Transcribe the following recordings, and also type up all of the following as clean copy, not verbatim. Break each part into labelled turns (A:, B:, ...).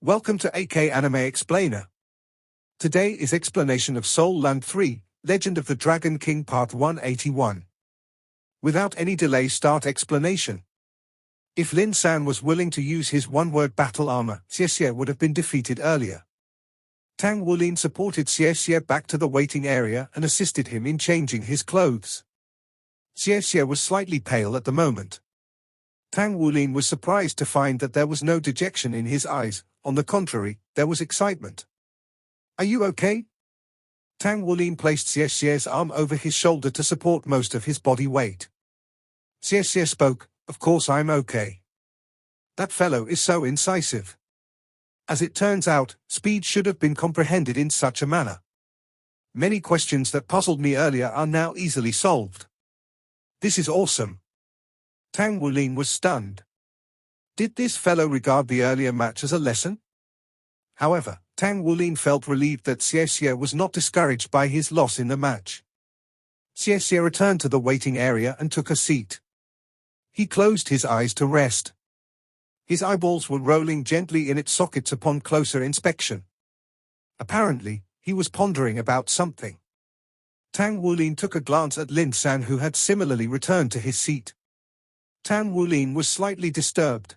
A: Welcome to AK Anime Explainer. Today is explanation of Soul Land 3, Legend of the Dragon King Part 181. Without any delay, start explanation. If Lin San was willing to use his one-word battle armor, Xie would have been defeated earlier. Tang Wulin supported Xie back to the waiting area and assisted him in changing his clothes. Xie was slightly pale at the moment. Tang Wulin was surprised to find that there was no dejection in his eyes. On the contrary, there was excitement. "Are you okay?" Tang Wulin placed Xie's arm over his shoulder to support most of his body weight. Xie spoke, "Of course I'm okay. That fellow is so incisive." As it turns out, speed should have been comprehended in such a manner. Many questions that puzzled me earlier are now easily solved. This is awesome. Tang Wulin was stunned. Did this fellow regard the earlier match as a lesson? However, Tang Wulin felt relieved that Xie was not discouraged by his loss in the match. Xie returned to the waiting area and took a seat. He closed his eyes to rest. His eyeballs were rolling gently in its sockets upon closer inspection. Apparently, he was pondering about something. Tang Wulin took a glance at Lin San, who had similarly returned to his seat. Tang Wulin was slightly disturbed.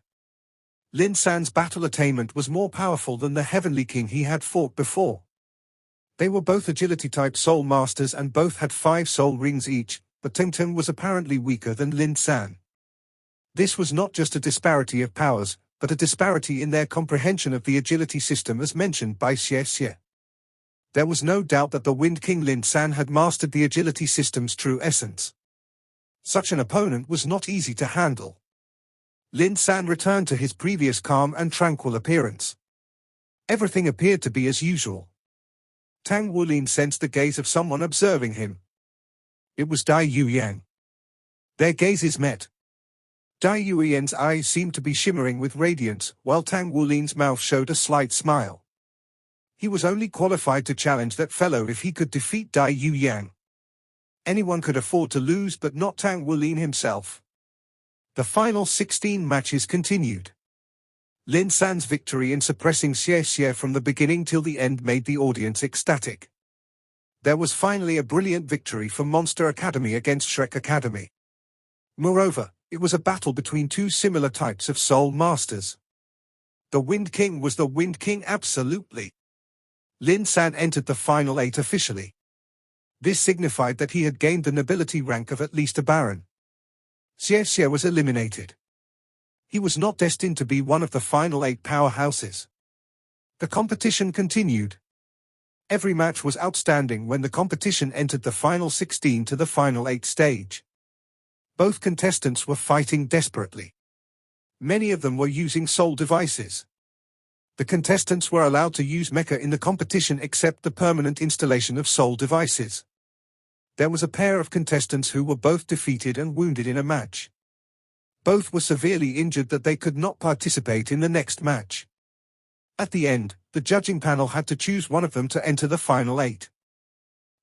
A: Lin San's battle attainment was more powerful than the Heavenly King he had fought before. They were both agility-type soul masters and both had 5 soul rings each, but Tang was apparently weaker than Lin San. This was not just a disparity of powers, but a disparity in their comprehension of the agility system as mentioned by Xie. There was no doubt that the Wind King Lin San had mastered the agility system's true essence. Such an opponent was not easy to handle. Lin San returned to his previous calm and tranquil appearance. Everything appeared to be as usual. Tang Wulin sensed the gaze of someone observing him. It was Dai Yuyan. Their gazes met. Dai Yuyan's eyes seemed to be shimmering with radiance, while Tang Wulin's mouth showed a slight smile. He was only qualified to challenge that fellow if he could defeat Dai Yuyan. Anyone could afford to lose, but not Tang Wulin himself. The final 16 matches continued. Lin San's victory in suppressing Xie from the beginning till the end made the audience ecstatic. There was finally a brilliant victory for Monster Academy against Shrek Academy. Moreover, it was a battle between 2 similar types of soul masters. The Wind King was the Wind King absolutely. Lin San entered the final 8 officially. This signified that he had gained the nobility rank of at least a baron. Xie was eliminated. He was not destined to be one of the final 8 powerhouses. The competition continued. Every match was outstanding when the competition entered the final 16 to the final 8 stage. Both contestants were fighting desperately. Many of them were using soul devices. The contestants were allowed to use mecha in the competition except the permanent installation of soul devices. There was a pair of contestants who were both defeated and wounded in a match. Both were severely injured that they could not participate in the next match. At the end, the judging panel had to choose one of them to enter the final 8.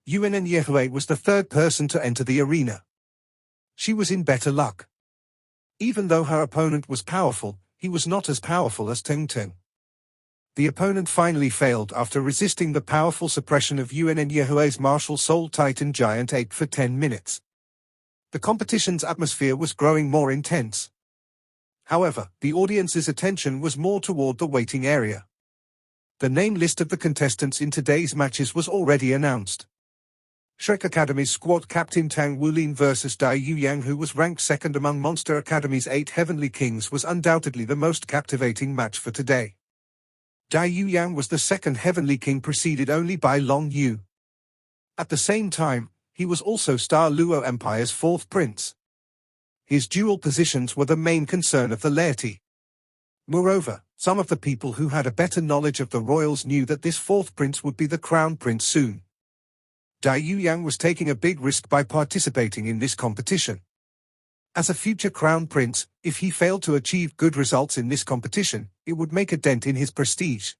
A: Yuan Yehue was the 3rd person to enter the arena. She was in better luck. Even though her opponent was powerful, he was not as powerful as Tang. The opponent finally failed after resisting the powerful suppression of Yuan Yehue's martial soul titan giant ape for 10 minutes. The competition's atmosphere was growing more intense. However, the audience's attention was more toward the waiting area. The name list of the contestants in today's matches was already announced. Shrek Academy's squad captain Tang Wulin vs Dai Yuyan, who was ranked 2nd among Monster Academy's 8 Heavenly Kings, was undoubtedly the most captivating match for today. Dai Yuyan was the 2nd Heavenly King, preceded only by Long Yu. At the same time, he was also Star Luo Empire's 4th prince. His dual positions were the main concern of the laity. Moreover, some of the people who had a better knowledge of the royals knew that this 4th prince would be the crown prince soon. Dai Yuyan was taking a big risk by participating in this competition. As a future crown prince, if he failed to achieve good results in this competition, it would make a dent in his prestige.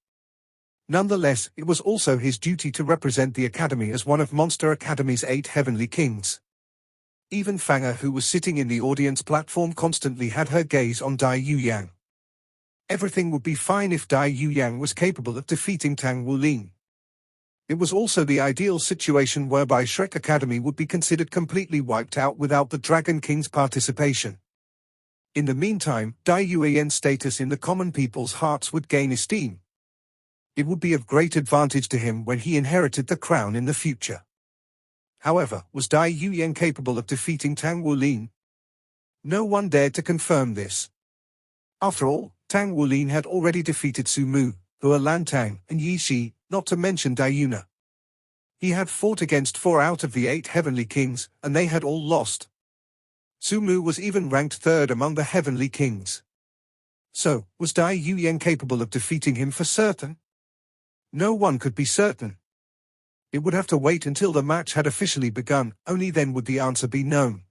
A: Nonetheless, it was also his duty to represent the academy as one of Monster Academy's 8 Heavenly Kings. Even Fanger, who was sitting in the audience platform, constantly had her gaze on Dai Yuyan. Everything would be fine if Dai Yuyang was capable of defeating Tang Wulin. It was also the ideal situation whereby Shrek Academy would be considered completely wiped out without the Dragon King's participation. In the meantime, Dai Yuyan's status in the common people's hearts would gain esteem. It would be of great advantage to him when he inherited the crown in the future. However, was Dai Yuyang capable of defeating Tang Wulin? No one dared to confirm this. After all, Tang Wulin had already defeated Su Mu, Hua Lantang, and Yi Shi, not to mention Dai Yuna. He had fought against 4 out of the 8 heavenly kings, and they had all lost. Su Mu was even ranked 3rd among the heavenly kings. So, was Dai Yuyang capable of defeating him for certain? No one could be certain. It would have to wait until the match had officially begun, only then would the answer be known.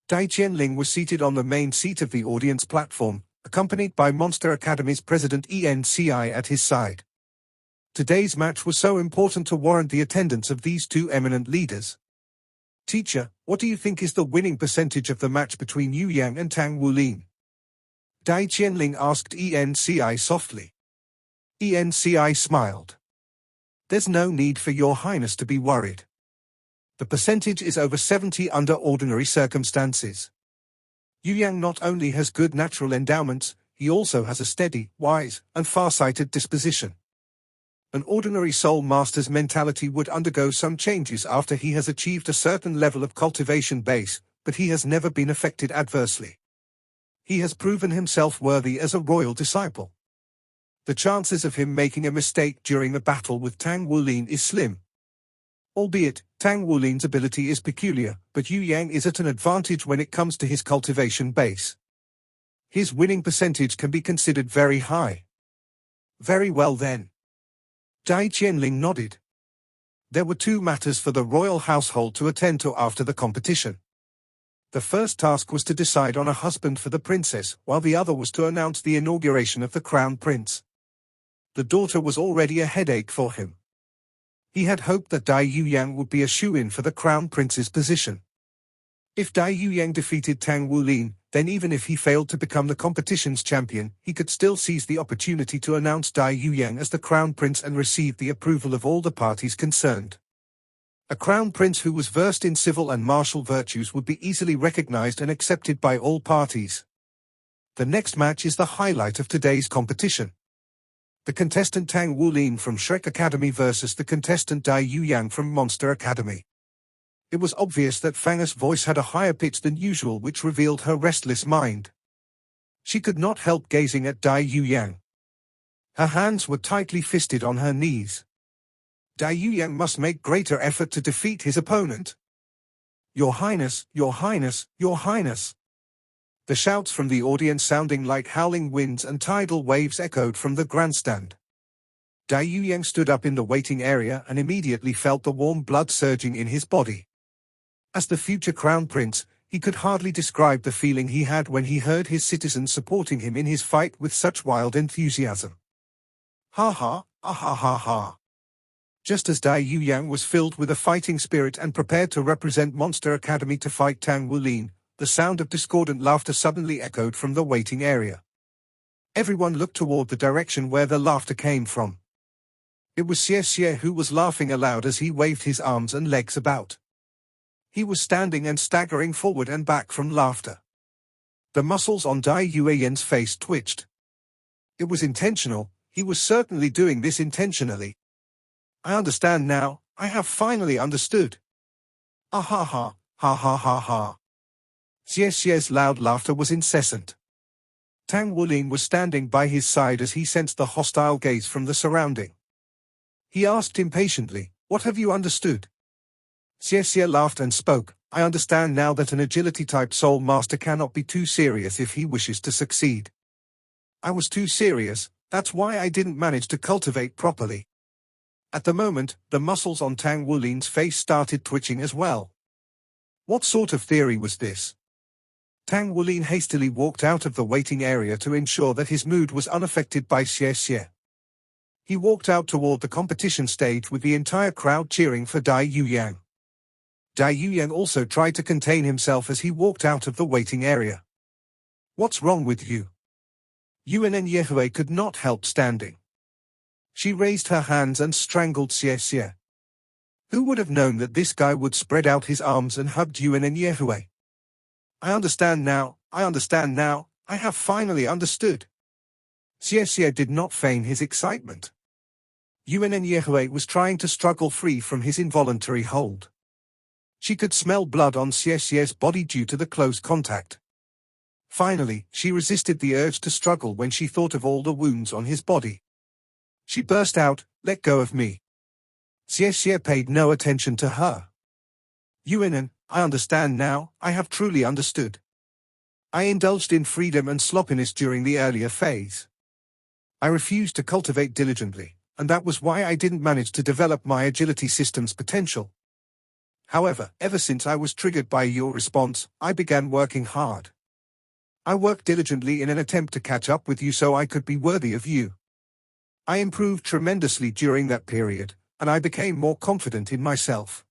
A: Dai Qianling was seated on the main seat of the audience platform, accompanied by Monster Academy's president ENCI at his side. Today's match was so important to warrant the attendance of these 2 eminent leaders. Teacher, what do you think is the winning percentage of the match between Yuyang and Tang Wulin? Dai Qianling asked ENCI softly. ENCI smiled. There's no need for your highness to be worried. The percentage is over 70 under ordinary circumstances. Yuyang not only has good natural endowments, he also has a steady, wise, and far-sighted disposition. An ordinary soul master's mentality would undergo some changes after he has achieved a certain level of cultivation base, but he has never been affected adversely. He has proven himself worthy as a royal disciple. The chances of him making a mistake during the battle with Tang Wulin is slim. Albeit, Tang Wulin's ability is peculiar, but Yuyang is at an advantage when it comes to his cultivation base. His winning percentage can be considered very high. Very well then. Dai Qianling nodded. There were 2 matters for the royal household to attend to after the competition. The first task was to decide on a husband for the princess, while the other was to announce the inauguration of the crown prince. The daughter was already a headache for him. He had hoped that Dai Yuyang would be a shoo-in for the crown prince's position. If Dai Yuyang defeated Tang Wulin, then even if he failed to become the competition's champion, he could still seize the opportunity to announce Dai Yuyang as the crown prince and receive the approval of all the parties concerned. A crown prince who was versed in civil and martial virtues would be easily recognized and accepted by all parties. The next match is the highlight of today's competition. The contestant Tang Wulin from Shrek Academy versus the contestant Dai Yuyang from Monster Academy. It was obvious that Fanga's voice had a higher pitch than usual, which revealed her restless mind. She could not help gazing at Dai Yuyang. Her hands were tightly fisted on her knees. Dai Yuyang must make greater effort to defeat his opponent. Your Highness, Your Highness, Your Highness. The shouts from the audience sounding like howling winds and tidal waves echoed from the grandstand. Dai Yuyang stood up in the waiting area and immediately felt the warm blood surging in his body. As the future crown prince, he could hardly describe the feeling he had when he heard his citizens supporting him in his fight with such wild enthusiasm. Ha ha, ah ha ha ha. Just as Dai Yuyang was filled with a fighting spirit and prepared to represent Monster Academy to fight Tang Wulin, the sound of discordant laughter suddenly echoed from the waiting area. Everyone looked toward the direction where the laughter came from. It was Xie Xie who was laughing aloud as he waved his arms and legs about. He was standing and staggering forward and back from laughter. The muscles on Dai Yuyan's face twitched. It was intentional, he was certainly doing this intentionally. I understand now, I have finally understood. Ah ha ha, ha ha ha ha. Xie Xie's loud laughter was incessant. Tang Wulin was standing by his side as he sensed the hostile gaze from the surrounding. He asked impatiently, "What have you understood?" Xie Xie laughed and spoke, "I understand now that an agility-type soul master cannot be too serious if he wishes to succeed. I was too serious, that's why I didn't manage to cultivate properly." At the moment, the muscles on Tang Wulin's face started twitching as well. What sort of theory was this? Tang Wulin hastily walked out of the waiting area to ensure that his mood was unaffected by Xie Xie. He walked out toward the competition stage with the entire crowd cheering for Dai Yuyang. Dai Yuyang also tried to contain himself as he walked out of the waiting area. "What's wrong with you? Yuan Yehue could not help standing. She raised her hands and strangled Xie. Who would have known that this guy would spread out his arms and hugged Yuan Yehue? I understand now, I have finally understood. Xie did not feign his excitement. Yuan Yehue was trying to struggle free from his involuntary hold. She could smell blood on Xie's body due to the close contact. Finally, she resisted the urge to struggle when she thought of all the wounds on his body. She burst out, "Let go of me." Xie paid no attention to her. Yuan, I understand now, I have truly understood. I indulged in freedom and sloppiness during the earlier phase. I refused to cultivate diligently, and that was why I didn't manage to develop my agility system's potential. However, ever since I was triggered by your response, I began working hard. I worked diligently in an attempt to catch up with you so I could be worthy of you. I improved tremendously during that period, and I became more confident in myself.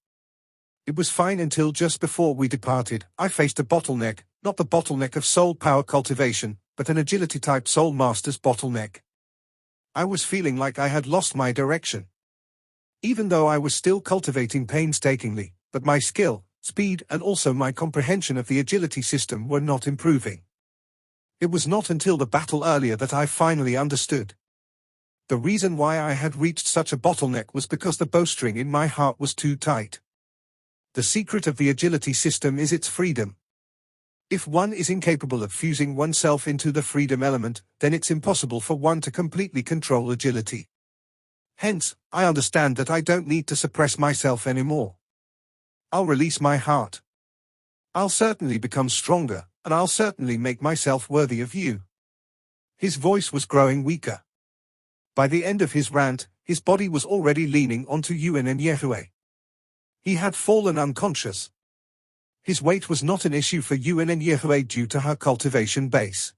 A: It was fine until just before we departed, I faced a bottleneck, not the bottleneck of soul power cultivation, but an agility-type soul master's bottleneck. I was feeling like I had lost my direction. Even though I was still cultivating painstakingly, but my skill, speed and also my comprehension of the agility system were not improving. It was not until the battle earlier that I finally understood. The reason why I had reached such a bottleneck was because the bowstring in my heart was too tight. The secret of the agility system is its freedom. If one is incapable of fusing oneself into the freedom element, then it's impossible for one to completely control agility. Hence, I understand that I don't need to suppress myself anymore. I'll release my heart. I'll certainly become stronger, and I'll certainly make myself worthy of you. His voice was growing weaker. By the end of his rant, his body was already leaning onto Yuan Yehue. He had fallen unconscious. His weight was not an issue for Yuan Yehue due to her cultivation base.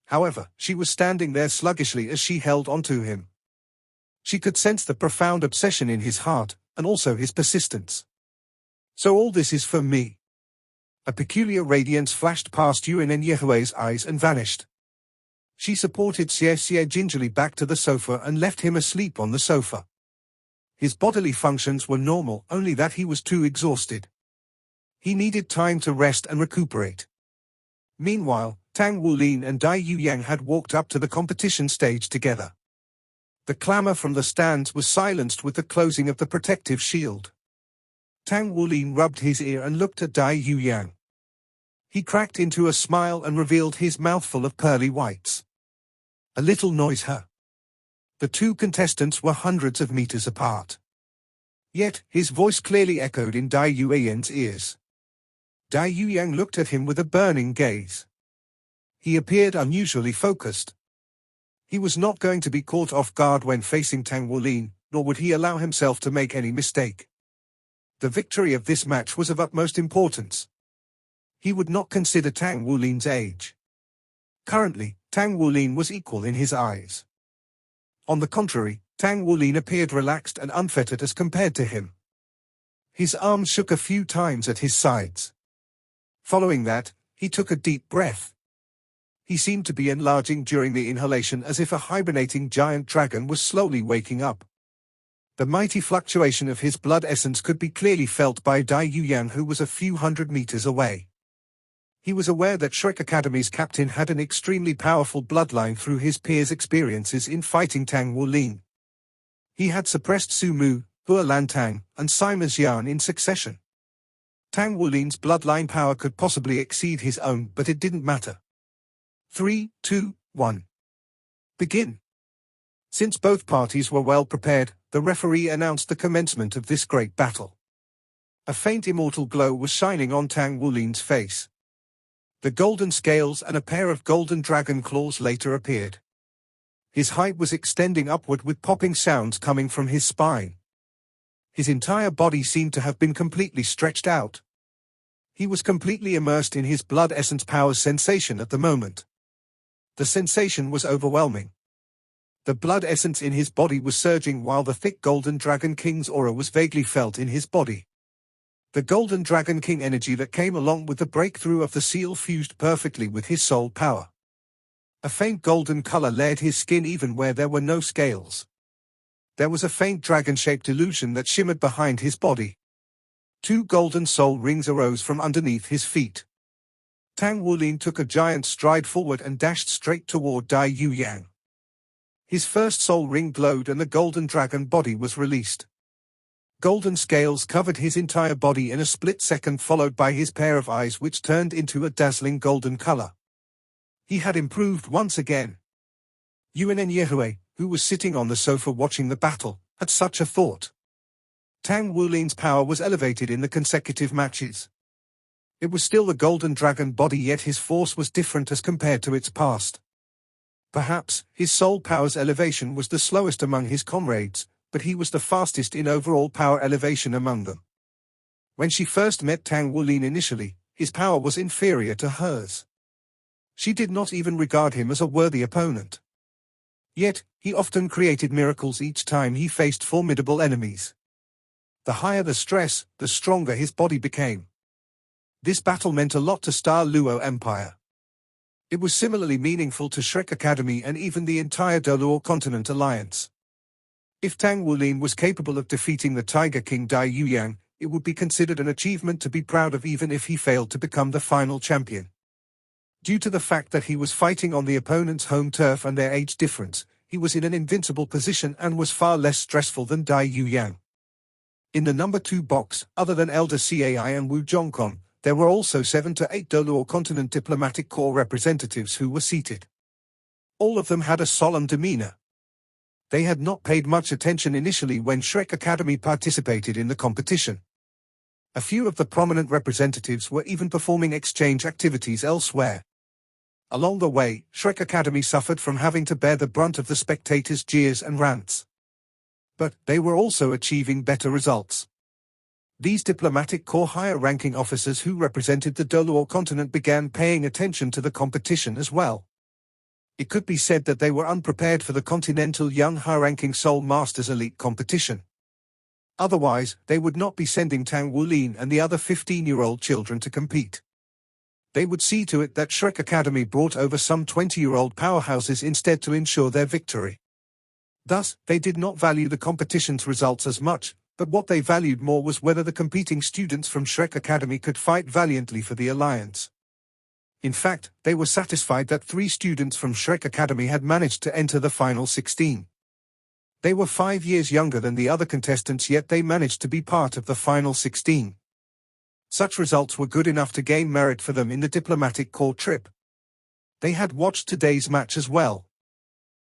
A: However, she was standing there sluggishly as she held onto him. She could sense the profound obsession in his heart, and also his persistence. So all this is for me. A peculiar radiance flashed past Yuan Yehue's eyes and vanished. She supported Xie gingerly back to the sofa and left him asleep on the sofa. His bodily functions were normal, only that he was too exhausted. He needed time to rest and recuperate. Meanwhile, Tang Wulin and Dai Yuyang had walked up to the competition stage together. The clamor from the stands was silenced with the closing of the protective shield. Tang Wulin rubbed his ear and looked at Dai Yuyang. He cracked into a smile and revealed his mouthful of pearly whites. A little noise her. The two contestants were hundreds of meters apart. Yet, his voice clearly echoed in Dai Yuyang's ears. Dai Yuyang looked at him with a burning gaze. He appeared unusually focused. He was not going to be caught off guard when facing Tang Wulin, nor would he allow himself to make any mistake. The victory of this match was of utmost importance. He would not consider Tang Wulin's age. Currently, Tang Wulin was equal in his eyes. On the contrary, Tang Wulin appeared relaxed and unfettered as compared to him. His arms shook a few times at his sides. Following that, he took a deep breath. He seemed to be enlarging during the inhalation as if a hibernating giant dragon was slowly waking up. The mighty fluctuation of his blood essence could be clearly felt by Dai Yuyang, who was a few hundred meters away. He was aware that Shrek Academy's captain had an extremely powerful bloodline through his peers' experiences in fighting Tang Wulin. He had suppressed Su Mu, Hua Lantang, and Sima Xian in succession. Tang Wulin's bloodline power could possibly exceed his own, but it didn't matter. 3, 2, 1. Begin. Since both parties were well prepared, the referee announced the commencement of this great battle. A faint immortal glow was shining on Tang Wulin's face. The golden scales and a pair of golden dragon claws later appeared. His height was extending upward with popping sounds coming from his spine. His entire body seemed to have been completely stretched out. He was completely immersed in his blood essence power sensation at the moment. The sensation was overwhelming. The blood essence in his body was surging while the thick Golden Dragon King's aura was vaguely felt in his body. The Golden Dragon King energy that came along with the breakthrough of the seal fused perfectly with his soul power. A faint golden color layered his skin even where there were no scales. There was a faint dragon-shaped illusion that shimmered behind his body. 2 golden soul rings arose from underneath his feet. Tang Wulin took a giant stride forward and dashed straight toward Dai Yuyang. His first soul ring glowed and the golden dragon body was released. Golden scales covered his entire body in a split second, followed by his pair of eyes which turned into a dazzling golden color. He had improved once again. Yuan Yehue, who was sitting on the sofa watching the battle, had such a thought. Tang Wulin's power was elevated in the consecutive matches. It was still the golden dragon body, yet his force was different as compared to its past. Perhaps his soul power's elevation was the slowest among his comrades, but he was the fastest in overall power elevation among them. When she first met Tang Wulin initially, his power was inferior to hers. She did not even regard him as a worthy opponent. Yet, he often created miracles each time he faced formidable enemies. The higher the stress, the stronger his body became. This battle meant a lot to Star Luo Empire. It was similarly meaningful to Shrek Academy and even the entire Doluo Continent Alliance. If Tang Wulin was capable of defeating the Tiger King Dai Yuyang, it would be considered an achievement to be proud of even if he failed to become the final champion. Due to the fact that he was fighting on the opponent's home turf and their age difference, he was in an invincible position and was far less stressful than Dai Yuyang. In the number 2 box, other than Elder Cai and Wu Zhongkong, there were also 7 to 8 Doluo Continent diplomatic corps representatives who were seated. All of them had a solemn demeanor. They had not paid much attention initially when Shrek Academy participated in the competition. A few of the prominent representatives were even performing exchange activities elsewhere. Along the way, Shrek Academy suffered from having to bear the brunt of the spectators' jeers and rants. But they were also achieving better results. These diplomatic corps higher-ranking officers who represented the Doluo continent began paying attention to the competition as well. It could be said that they were unprepared for the continental young high-ranking Soul Masters elite competition. Otherwise, they would not be sending Tang Wulin and the other 15-year-old children to compete. They would see to it that Shrek Academy brought over some 20-year-old powerhouses instead to ensure their victory. Thus, they did not value the competition's results as much, but what they valued more was whether the competing students from Shrek Academy could fight valiantly for the Alliance. In fact, they were satisfied that 3 students from Shrek Academy had managed to enter the final 16. They were 5 years younger than the other contestants, yet they managed to be part of the final 16. Such results were good enough to gain merit for them in the diplomatic corps trip. They had watched today's match as well.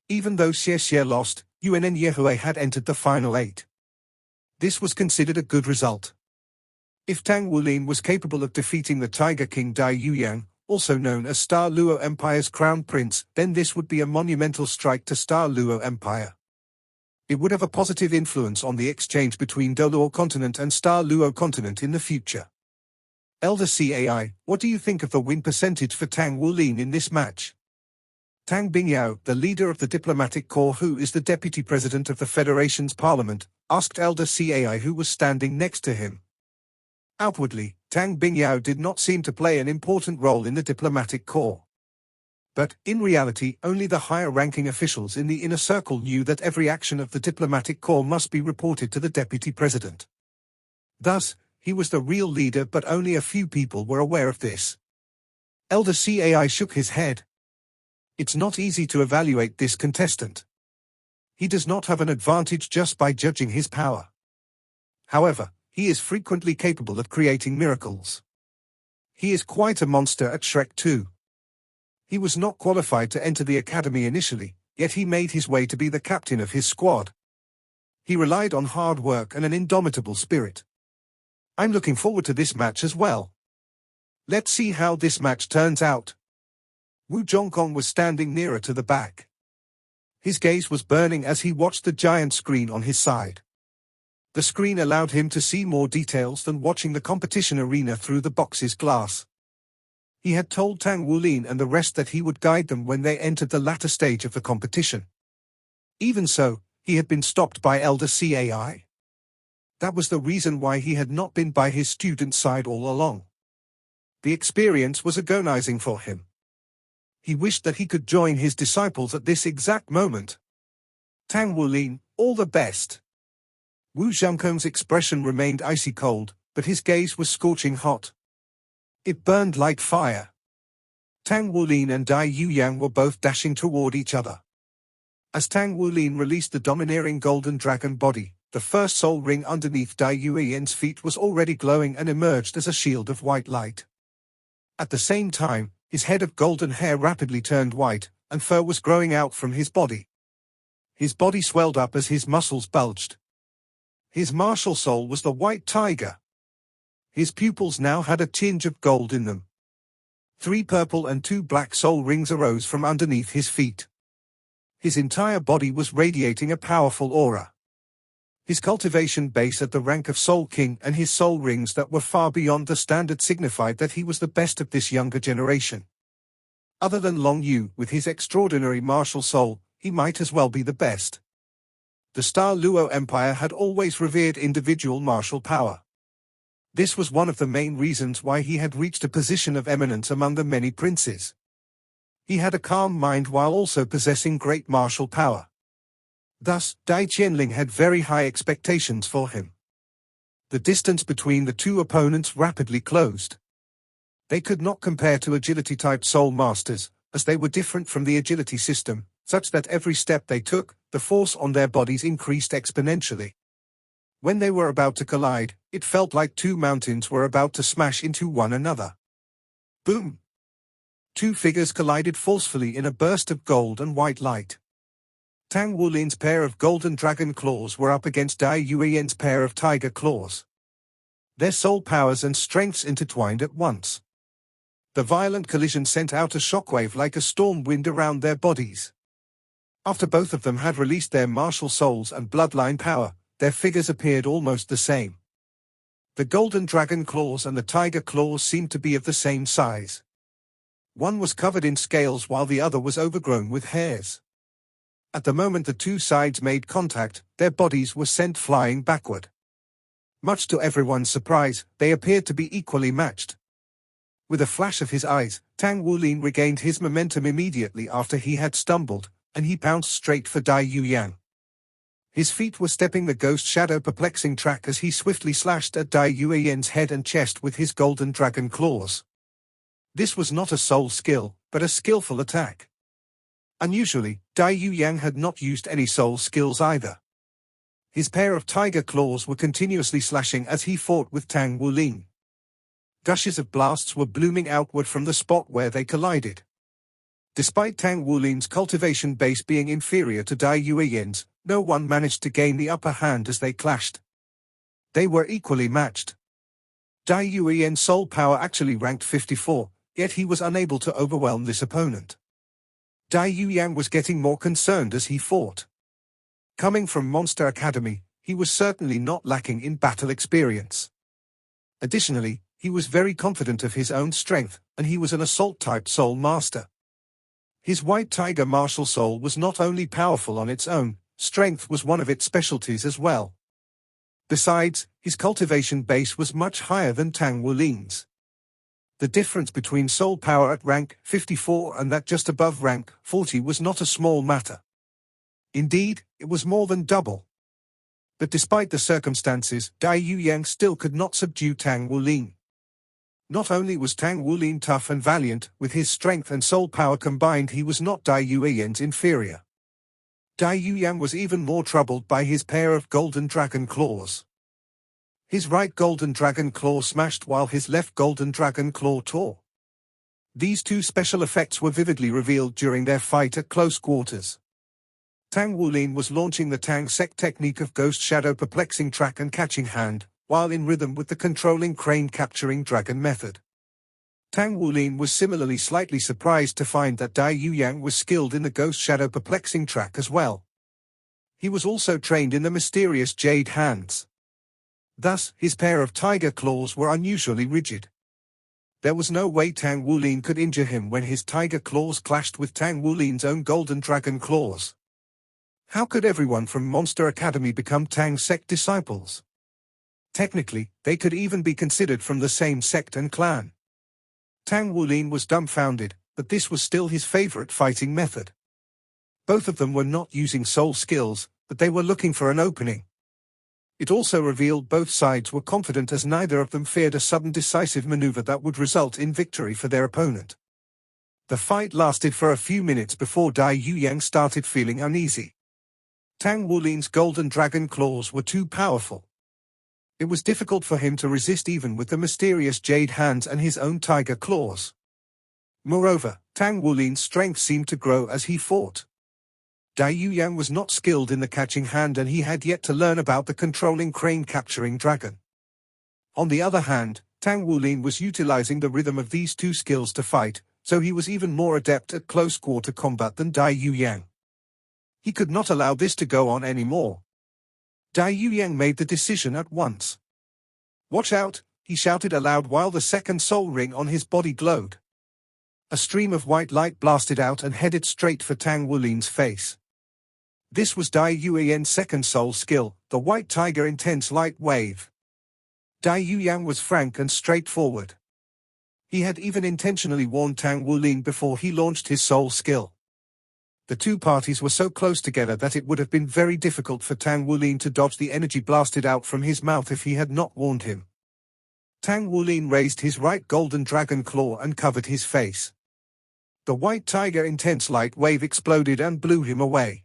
A: Even though Xie lost, Yuan Yehue had entered the final 8. This was considered a good result. If Tang Wulin was capable of defeating the Tiger King Dai Yuyang, also known as Star Luo Empire's crown prince, then this would be a monumental strike to Star Luo Empire. It would have a positive influence on the exchange between Doluo Continent and Star Luo Continent in the future. Elder Cai, what do you think of the win percentage for Tang Wulin in this match? Tang Bingyao, the leader of the diplomatic corps who is the deputy president of the Federation's parliament, asked Elder Cai who was standing next to him. Outwardly, Tang Bingyao did not seem to play an important role in the diplomatic corps. But, in reality, only the higher-ranking officials in the inner circle knew that every action of the diplomatic corps must be reported to the deputy president. Thus, he was the real leader, but only a few people were aware of this. Elder Cai shook his head. It's not easy to evaluate this contestant. He does not have an advantage just by judging his power. However, he is frequently capable of creating miracles. He is quite a monster at Shrek 2. He was not qualified to enter the academy initially, yet he made his way to be the captain of his squad. He relied on hard work and an indomitable spirit. I'm looking forward to this match as well. Let's see how this match turns out. Wu Zhongkong was standing nearer to the back. His gaze was burning as he watched the giant screen on his side. The screen allowed him to see more details than watching the competition arena through the box's glass. He had told Tang Wulin and the rest that he would guide them when they entered the latter stage of the competition. Even so, he had been stopped by Elder Cai. That was the reason why he had not been by his student's side all along. The experience was agonizing for him. He wished that he could join his disciples at this exact moment. Tang Wulin, all the best. Wu Zhangkong's expression remained icy cold, but his gaze was scorching hot. It burned like fire. Tang Wulin and Dai Yuyang were both dashing toward each other. As Tang Wulin released the domineering golden dragon body, the first soul ring underneath Dai Yuyan's feet was already glowing and emerged as a shield of white light. At the same time, his head of golden hair rapidly turned white, and fur was growing out from his body. His body swelled up as his muscles bulged. His martial soul was the white tiger. His pupils now had a tinge of gold in them. 3 purple and 2 black soul rings arose from underneath his feet. His entire body was radiating a powerful aura. His cultivation base at the rank of Soul King and his soul rings that were far beyond the standard signified that he was the best of this younger generation. Other than Long Yu, with his extraordinary martial soul, he might as well be the best. The Star Luo Empire had always revered individual martial power. This was one of the main reasons why he had reached a position of eminence among the many princes. He had a calm mind while also possessing great martial power. Thus, Dai Qianling had very high expectations for him. The distance between the two opponents rapidly closed. They could not compare to agility-type soul masters, as they were different from the agility system, such that every step they took, the force on their bodies increased exponentially. When they were about to collide, it felt like 2 mountains were about to smash into one another. Boom! 2 figures collided forcefully in a burst of gold and white light. Tang Wulin's pair of golden dragon claws were up against Dai Yuyan's pair of tiger claws. Their soul powers and strengths intertwined at once. The violent collision sent out a shockwave like a storm wind around their bodies. After both of them had released their martial souls and bloodline power, their figures appeared almost the same. The golden dragon claws and the tiger claws seemed to be of the same size. One was covered in scales while the other was overgrown with hairs. At the moment the 2 sides made contact, their bodies were sent flying backward. Much to everyone's surprise, they appeared to be equally matched. With a flash of his eyes, Tang Wulin regained his momentum immediately after he had stumbled, and he pounced straight for Dai Yuyang. His feet were stepping the ghost shadow perplexing track as he swiftly slashed at Dai Yuyan's head and chest with his golden dragon claws. This was not a soul skill, but a skillful attack. Unusually, Dai Yuyang had not used any soul skills either. His pair of tiger claws were continuously slashing as he fought with Tang Wulin. Gushes of blasts were blooming outward from the spot where they collided. Despite Tang Wulin's cultivation base being inferior to Dai Yuyan's, no one managed to gain the upper hand as they clashed. They were equally matched. Dai Yuyan's soul power actually ranked 54, yet he was unable to overwhelm this opponent. Dai Yuyang was getting more concerned as he fought. Coming from Monster Academy, he was certainly not lacking in battle experience. Additionally, he was very confident of his own strength, and he was an assault-type soul master. His white tiger martial soul was not only powerful on its own, strength was one of its specialties as well. Besides, his cultivation base was much higher than Tang Wulin's. The difference between soul power at rank 54 and that just above rank 40 was not a small matter. Indeed, it was more than double. But despite the circumstances, Dai Yuyang still could not subdue Tang Wulin. Not only was Tang Wulin tough and valiant, with his strength and soul power combined he was not Dai Yuyan's inferior. Dai Yuyang was even more troubled by his pair of golden dragon claws. His right golden dragon claw smashed while his left golden dragon claw tore. These 2 special effects were vividly revealed during their fight at close quarters. Tang Wulin was launching the Tang Sect technique of Ghost Shadow Perplexing Track and Catching Hand, while in rhythm with the Controlling Crane Capturing Dragon method. Tang Wulin was similarly slightly surprised to find that Dai Yuyang was skilled in the Ghost Shadow Perplexing Track as well. He was also trained in the mysterious Jade Hands. Thus, his pair of tiger claws were unusually rigid. There was no way Tang Wulin could injure him when his tiger claws clashed with Tang Wulin's own golden dragon claws. How could everyone from Monster Academy become Tang Sect disciples? Technically, they could even be considered from the same sect and clan. Tang Wulin was dumbfounded, but this was still his favorite fighting method. Both of them were not using soul skills, but they were looking for an opening. It also revealed both sides were confident as neither of them feared a sudden decisive maneuver that would result in victory for their opponent. The fight lasted for a few minutes before Dai Yuyang started feeling uneasy. Tang Wulin's golden dragon claws were too powerful. It was difficult for him to resist even with the mysterious jade hands and his own tiger claws. Moreover, Tang Wulin's strength seemed to grow as he fought. Dai Yuyang was not skilled in the catching hand and he had yet to learn about the controlling crane capturing dragon. On the other hand, Tang Wulin was utilizing the rhythm of these two skills to fight, so he was even more adept at close-quarter combat than Dai Yuyang. He could not allow this to go on anymore. Dai Yuyang made the decision at once. "Watch out," he shouted aloud while the second soul ring on his body glowed. A stream of white light blasted out and headed straight for Tang Wulin's face. This was Dai Yuyang's second soul skill, the White Tiger Intense Light Wave. Dai Yuyang was frank and straightforward. He had even intentionally warned Tang Wulin before he launched his soul skill. The two parties were so close together that it would have been very difficult for Tang Wulin to dodge the energy blasted out from his mouth if he had not warned him. Tang Wulin raised his right golden dragon claw and covered his face. The White Tiger Intense Light Wave exploded and blew him away.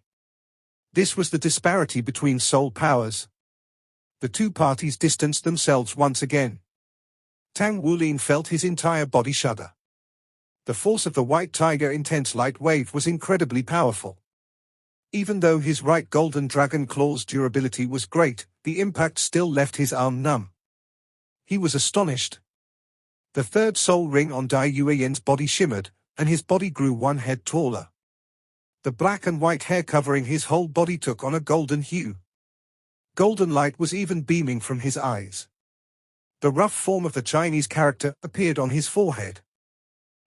A: This was the disparity between soul powers. The two parties distanced themselves once again. Tang Wulin felt his entire body shudder. The force of the White Tiger Intense Light Wave was incredibly powerful. Even though his right golden dragon claw's durability was great, the impact still left his arm numb. He was astonished. The third soul ring on Dai Yuyang's body shimmered, and his body grew one head taller. The black and white hair covering his whole body took on a golden hue. Golden light was even beaming from his eyes. The rough form of the Chinese character appeared on his forehead.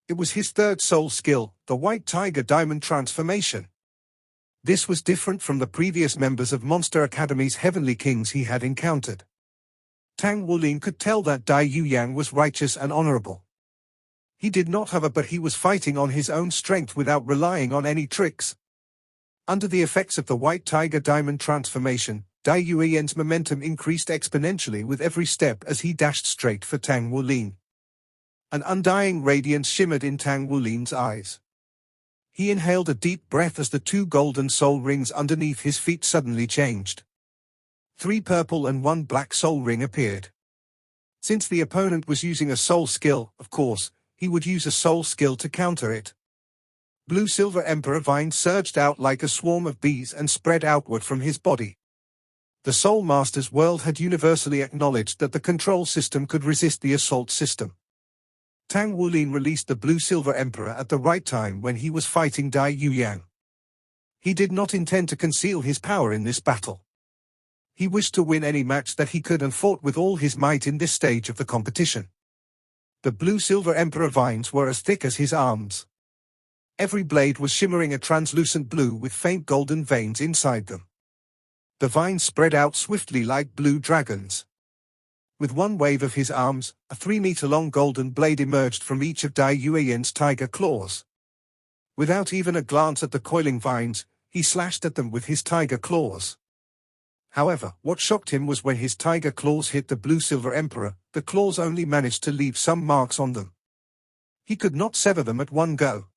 A: It was his third soul skill, the White Tiger Diamond Transformation. This was different from the previous members of Monster Academy's Heavenly Kings he had encountered. Tang Wulin could tell that Dai Yuyang was righteous and honorable. He did not have but he was fighting on his own strength without relying on any tricks. Under the effects of the White Tiger Diamond Transformation, Dai Yuyang's momentum increased exponentially with every step as he dashed straight for Tang Wulin. An undying radiance shimmered in Tang Wulin's eyes. He inhaled a deep breath as the two golden soul rings underneath his feet suddenly changed. 3 purple and 1 black soul ring appeared. Since the opponent was using a soul skill, of course, he would use a soul skill to counter it. Blue-silver emperor vines surged out like a swarm of bees and spread outward from his body. The Soul Master's world had universally acknowledged that the control system could resist the assault system. Tang Wulin released the Blue-silver emperor at the right time when he was fighting Dai Yuyang. He did not intend to conceal his power in this battle. He wished to win any match that he could and fought with all his might in this stage of the competition. The Blue-silver emperor vines were as thick as his arms. Every blade was shimmering a translucent blue with faint golden veins inside them. The vines spread out swiftly like blue dragons. With one wave of his arms, a 3-meter-long golden blade emerged from each of Dai Yuyang's tiger claws. Without even a glance at the coiling vines, he slashed at them with his tiger claws. However, what shocked him was when his tiger claws hit the Blue-silver emperor, the claws only managed to leave some marks on them. He could not sever them at one go.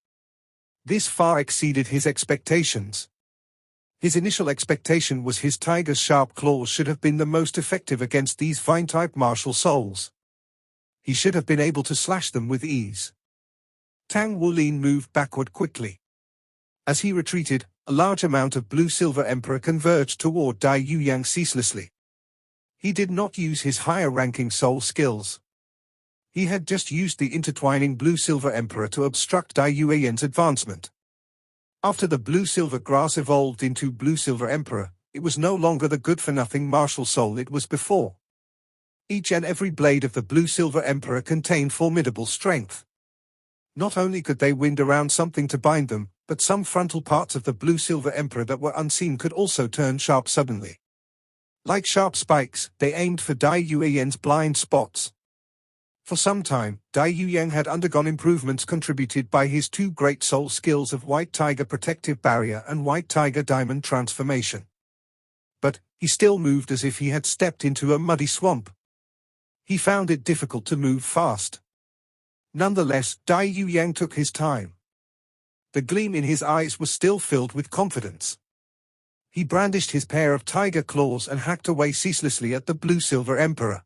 A: This far exceeded his expectations. His initial expectation was his tiger's sharp claws should have been the most effective against these vine-type martial souls. He should have been able to slash them with ease. Tang Wulin moved backward quickly. As he retreated, a large amount of Blue-silver emperor converged toward Dai Yuyang ceaselessly. He did not use his higher-ranking soul skills. He had just used the intertwining Blue-silver emperor to obstruct Dai Yuyang's advancement. After the Blue-silver grass evolved into Blue-silver emperor, it was no longer the good-for-nothing martial soul it was before. Each and every blade of the Blue-silver emperor contained formidable strength. Not only could they wind around something to bind them, but some frontal parts of the Blue-silver emperor that were unseen could also turn sharp suddenly. Like sharp spikes, they aimed for Dai Yuyang's blind spots. For some time, Dai Yuyang had undergone improvements contributed by his two great soul skills of White Tiger Protective Barrier and White Tiger Diamond Transformation. But he still moved as if he had stepped into a muddy swamp. He found it difficult to move fast. Nonetheless, Dai Yuyang took his time. The gleam in his eyes was still filled with confidence. He brandished his pair of tiger claws and hacked away ceaselessly at the Blue-Silver Emperor.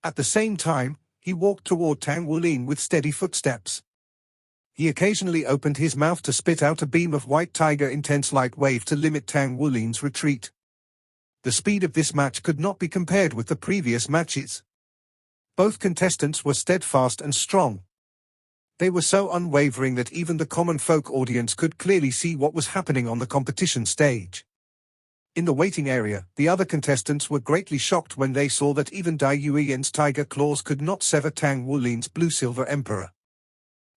A: At the same time, he walked toward Tang Wulin with steady footsteps. He occasionally opened his mouth to spit out a beam of White Tiger Intense Light Wave to limit Tang Wulin's retreat. The speed of this match could not be compared with the previous matches. Both contestants were steadfast and strong. They were so unwavering that even the common folk audience could clearly see what was happening on the competition stage. In the waiting area, the other contestants were greatly shocked when they saw that even Dai Yuyan's tiger claws could not sever Tang Wulin's Blue-Silver Emperor.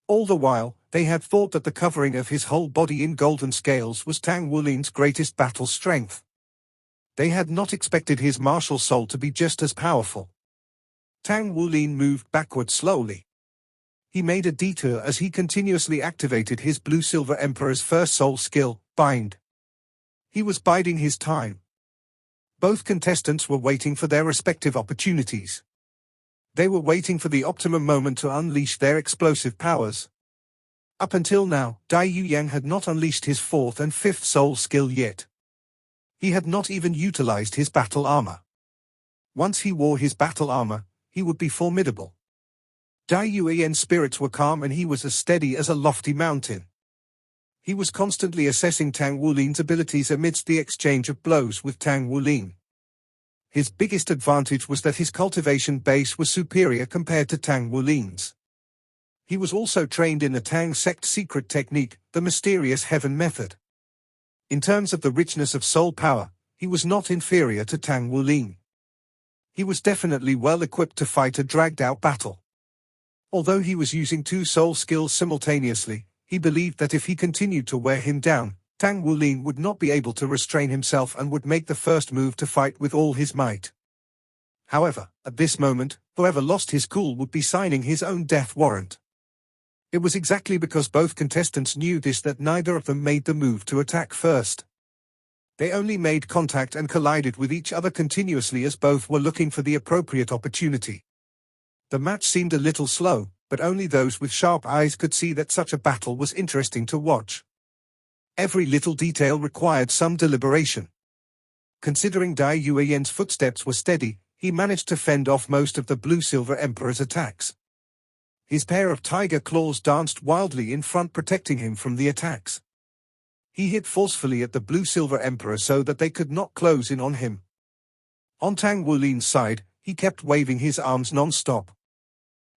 A: All the while, they had thought that the covering of his whole body in golden scales was Tang Wulin's greatest battle strength. They had not expected his martial soul to be just as powerful. Tang Wulin moved backward slowly. He made a detour as he continuously activated his Blue-Silver Emperor's first soul skill, Bind. He was biding his time. Both contestants were waiting for their respective opportunities. They were waiting for the optimum moment to unleash their explosive powers. Up until now, Dai Yuyang had not unleashed his fourth and fifth soul skill yet. He had not even utilized his battle armor. Once he wore his battle armor, he would be formidable. Dai Yuyang's spirits were calm and he was as steady as a lofty mountain. He was constantly assessing Tang Wulin's abilities amidst the exchange of blows with Tang Wulin. His biggest advantage was that his cultivation base was superior compared to Tang Wulin's. He was also trained in the Tang sect secret technique, the mysterious heaven method. In terms of the richness of soul power, he was not inferior to Tang Wulin. He was definitely well equipped to fight a dragged-out battle. Although he was using two soul skills simultaneously, he believed that if he continued to wear him down, Tang Wulin would not be able to restrain himself and would make the first move to fight with all his might. However, at this moment, whoever lost his cool would be signing his own death warrant. It was exactly because both contestants knew this that neither of them made the move to attack first. They only made contact and collided with each other continuously as both were looking for the appropriate opportunity. The match seemed a little slow, but only those with sharp eyes could see that such a battle was interesting to watch. Every little detail required some deliberation. Considering Dai Yuyang's footsteps were steady, he managed to fend off most of the Blue-Silver Emperor's attacks. His pair of tiger claws danced wildly in front, protecting him from the attacks. He hit forcefully at the Blue-Silver Emperor so that they could not close in on him. On Tang Wulin's side, he kept waving his arms non-stop.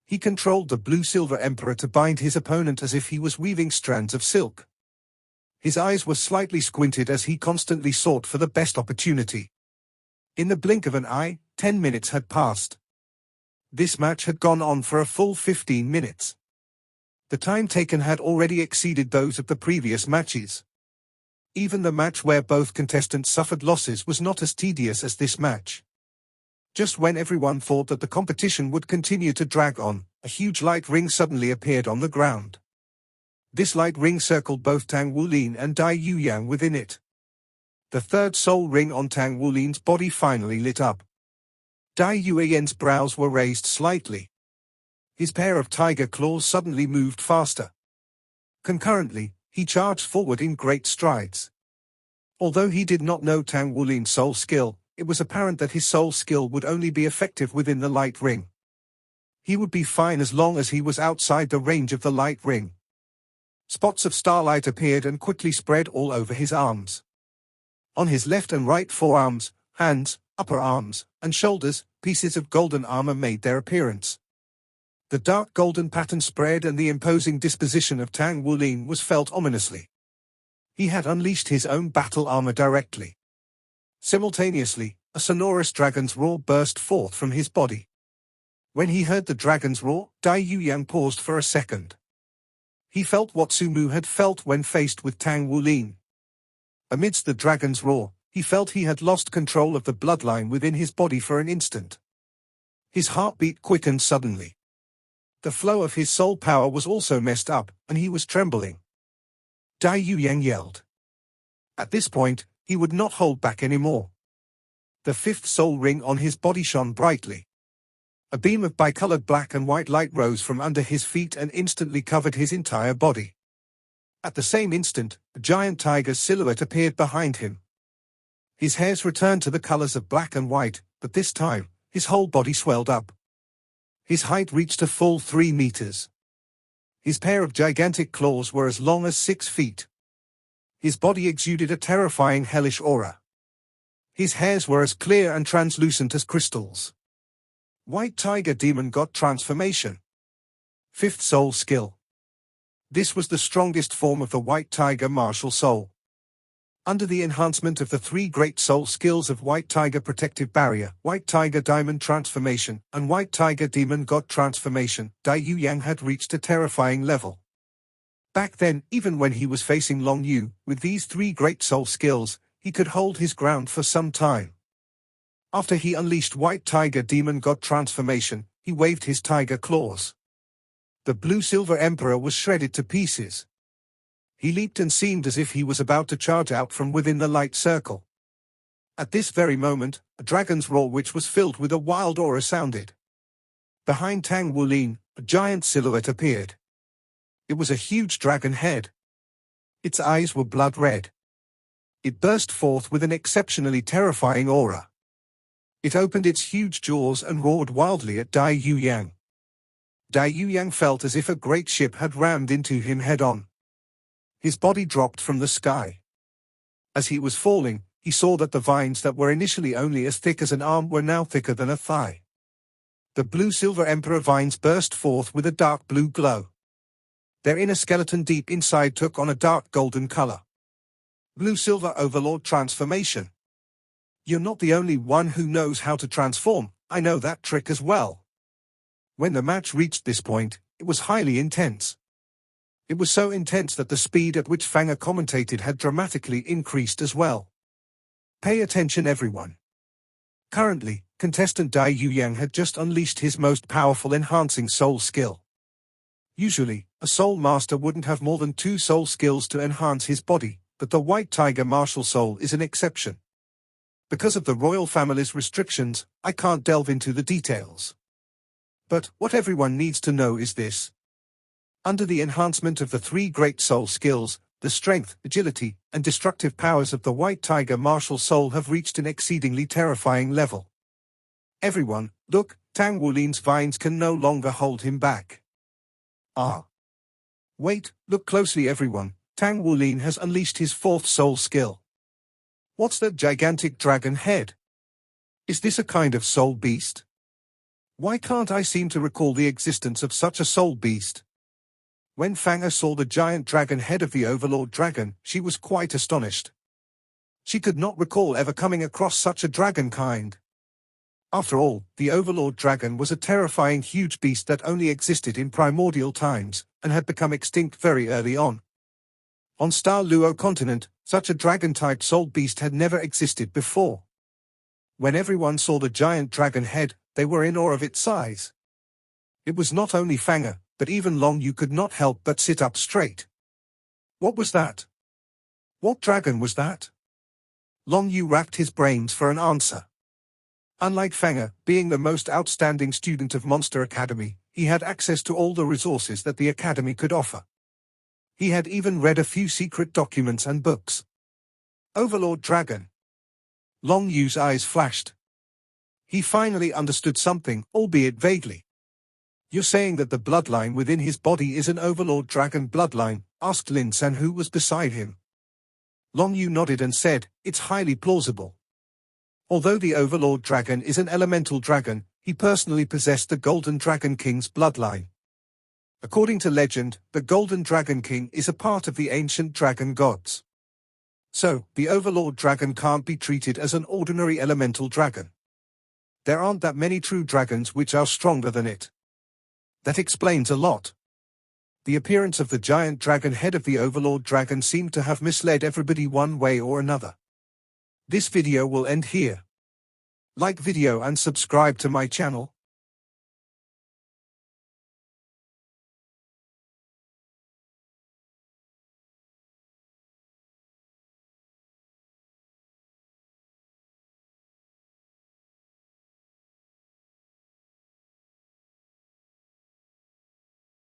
A: He controlled the Blue-Silver Emperor to bind his opponent as if he was weaving strands of silk. His eyes were slightly squinted as he constantly sought for the best opportunity. In the blink of an eye, 10 minutes had passed. This match had gone on for a full 15 minutes. The time taken had already exceeded those of the previous matches. Even the match where both contestants suffered losses was not as tedious as this match. Just when everyone thought that the competition would continue to drag on, a huge light ring suddenly appeared on the ground. This light ring circled both Tang Wulin and Dai Yuyang within it. The third soul ring on Tang Wulin's body finally lit up. Dai Yuyang's brows were raised slightly. His pair of tiger claws suddenly moved faster. Concurrently, he charged forward in great strides. Although he did not know Tang Wulin's soul skill, it was apparent that his soul skill would only be effective within the light ring. He would be fine as long as he was outside the range of the light ring. Spots of starlight appeared and quickly spread all over his arms. On his left and right forearms, hands, upper arms, and shoulders, pieces of golden armor made their appearance. The dark golden pattern spread and the imposing disposition of Tang Wulin was felt ominously. He had unleashed his own battle armor directly. Simultaneously, a sonorous dragon's roar burst forth from his body. When he heard the dragon's roar, Dai Yuyang paused for a second. He felt what Sumu had felt when faced with Tang Wulin. Amidst the dragon's roar, he felt he had lost control of the bloodline within his body for an instant. His heartbeat quickened suddenly. The flow of his soul power was also messed up, and he was trembling. Dai Yuyang yelled. At this point, he would not hold back anymore. The fifth soul ring on his body shone brightly. A beam of bicolored black and white light rose from under his feet and instantly covered his entire body. At the same instant, a giant tiger's silhouette appeared behind him. His hairs returned to the colors of black and white, but this time, his whole body swelled up. His height reached a full 3 meters. His pair of gigantic claws were as long as 6 feet. His body exuded a terrifying hellish aura. His hairs were as clear and translucent as crystals. White Tiger Demon God Transformation. Fifth Soul Skill. This was the strongest form of the White Tiger Martial Soul. Under the enhancement of the 3 great soul skills of White Tiger Protective Barrier, White Tiger Diamond Transformation, and White Tiger Demon God Transformation, Dai Yuyang had reached a terrifying level. Back then, even when he was facing Long Yu, with these 3 great soul skills, he could hold his ground for some time. After he unleashed White Tiger Demon God Transformation, he waved his tiger claws. The Blue-Silver Emperor was shredded to pieces. He leaped and seemed as if he was about to charge out from within the light circle. At this very moment, a dragon's roar which was filled with a wild aura sounded. Behind Tang Wulin, a giant silhouette appeared. It was a huge dragon head. Its eyes were blood red. It burst forth with an exceptionally terrifying aura. It opened its huge jaws and roared wildly at Dai Yuyang. Dai Yuyang felt as if a great ship had rammed into him head-on. His body dropped from the sky. As he was falling, he saw that the vines that were initially only as thick as an arm were now thicker than a thigh. The Blue-Silver Emperor vines burst forth with a dark blue glow. Their inner skeleton deep inside took on a dark golden color. Blue-Silver Overlord Transformation. You're not the only one who knows how to transform, I know that trick as well. When the match reached this point, it was highly intense. It was so intense that the speed at which Fanger commentated had dramatically increased as well. Pay attention everyone. Currently, contestant Dai Yuyang had just unleashed his most powerful enhancing soul skill. Usually, a soul master wouldn't have more than 2 soul skills to enhance his body, but the White Tiger Martial Soul is an exception. Because of the royal family's restrictions, I can't delve into the details. But what everyone needs to know is this. Under the enhancement of the 3 great soul skills, the strength, agility, and destructive powers of the White Tiger Martial Soul have reached an exceedingly terrifying level. Everyone, look, Tang Wulin's vines can no longer hold him back. Ah. Wait, look closely everyone, Tang Wulin has unleashed his 4th soul skill. What's that gigantic dragon head? Is this a kind of soul beast? Why can't I seem to recall the existence of such a soul beast? When Fanger saw the giant dragon head of the Overlord Dragon, she was quite astonished. She could not recall ever coming across such a dragon kind. After all, the Overlord Dragon was a terrifying huge beast that only existed in primordial times, and had become extinct very early on. On Star Luo continent, such a dragon-type soul beast had never existed before. When everyone saw the giant dragon head, they were in awe of its size. It was not only Fanger, but even Long Yu could not help but sit up straight. What was that? What dragon was that? Long Yu racked his brains for an answer. Unlike Fanger, being the most outstanding student of Monster Academy, he had access to all the resources that the Academy could offer. He had even read a few secret documents and books. Overlord Dragon. Long Yu's eyes flashed. He finally understood something, albeit vaguely. You're saying that the bloodline within his body is an Overlord Dragon bloodline? Asked Lin San, who was beside him. Long Yu nodded and said, it's highly plausible. Although the Overlord Dragon is an elemental dragon, he personally possessed the Golden Dragon King's bloodline. According to legend, the Golden Dragon King is a part of the ancient dragon gods. So, the Overlord Dragon can't be treated as an ordinary elemental dragon. There aren't that many true dragons which are stronger than it. That explains a lot. The appearance of the giant dragon head of the Overlord Dragon seemed to have misled everybody one way or another. This video will end here. Like video and subscribe to my channel.